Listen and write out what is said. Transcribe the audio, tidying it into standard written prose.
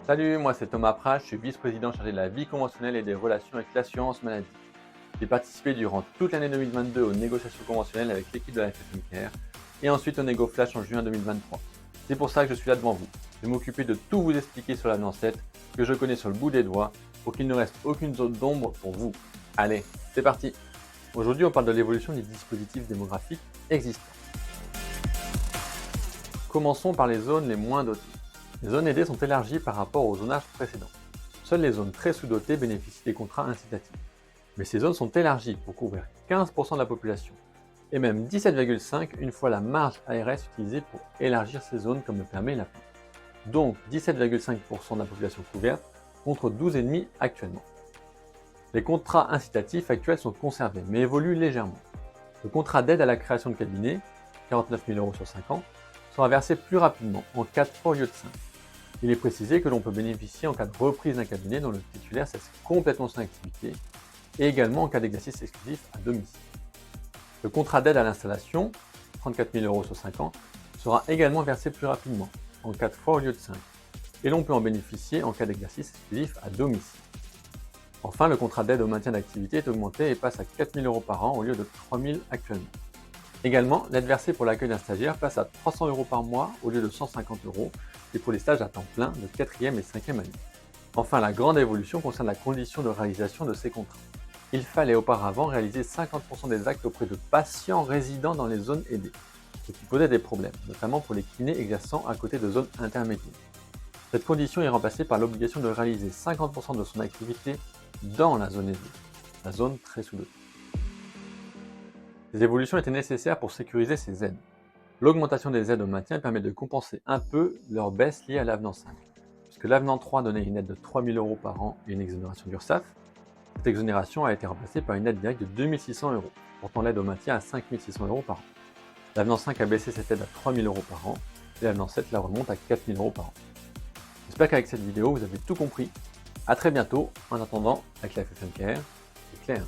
Salut, moi c'est Thomas Prat, je suis vice-président chargé de la vie conventionnelle et des relations avec l'assurance maladie. J'ai participé durant toute l'année 2022 aux négociations conventionnelles avec l'équipe de la FFMKR et ensuite au Négo Flash en juin 2023. C'est pour ça que je suis là devant vous. Je vais m'occuper de tout vous expliquer sur l'avenant 7 que je connais sur le bout des doigts pour qu'il ne reste aucune zone d'ombre pour vous. Allez, c'est parti. Aujourd'hui on parle de l'évolution des dispositifs démographiques existants. Commençons par les zones les moins dotées. Les zones aidées sont élargies par rapport au zonage précédent. Seules les zones très sous-dotées bénéficient des contrats incitatifs. Mais ces zones sont élargies pour couvrir 15% de la population, et même 17,5% une fois la marge ARS utilisée pour élargir ces zones comme le permet l'API. Donc 17,5% de la population couverte contre 12,5% actuellement. Les contrats incitatifs actuels sont conservés mais évoluent légèrement. Le contrat d'aide à la création de cabinet, 49 000 € sur 5 ans, sera versé plus rapidement, en 4 fois au lieu de 5. Il est précisé que l'on peut bénéficier en cas de reprise d'un cabinet dont le titulaire cesse complètement son activité et également en cas d'exercice exclusif à domicile. Le contrat d'aide à l'installation, 34 000 € sur 5 ans, sera également versé plus rapidement, en 4 fois au lieu de 5, et l'on peut en bénéficier en cas d'exercice exclusif à domicile. Enfin, le contrat d'aide au maintien d'activité est augmenté et passe à 4 000 € par an au lieu de 3 000 actuellement. Également, l'aide versée pour l'accueil d'un stagiaire passe à 300 € par mois au lieu de 150 € et pour les stages à temps plein de 4e et 5e année. Enfin, la grande évolution concerne la condition de réalisation de ces contrats. Il fallait auparavant réaliser 50% des actes auprès de patients résidant dans les zones aidées, ce qui posait des problèmes, notamment pour les kinés exerçant à côté de zones intermédiaires. Cette condition est remplacée par l'obligation de réaliser 50% de son activité dans la zone aidée, la zone très sous-dotée. Ces évolutions étaient nécessaires pour sécuriser ces aides. L'augmentation des aides au maintien permet de compenser un peu leur baisse liée à l'avenant 5. Puisque l'avenant 3 donnait une aide de 3 000 € par an et une exonération d'URSSAF, cette exonération a été remplacée par une aide directe de 2 600 €, portant l'aide au maintien à 5 600 € par an. L'avenant 5 a baissé cette aide à 3 000 € par an et l'avenant 7 la remonte à 4 000 € par an. J'espère qu'avec cette vidéo, vous avez tout compris. A très bientôt. En attendant, avec la FFMKR, c'est clair.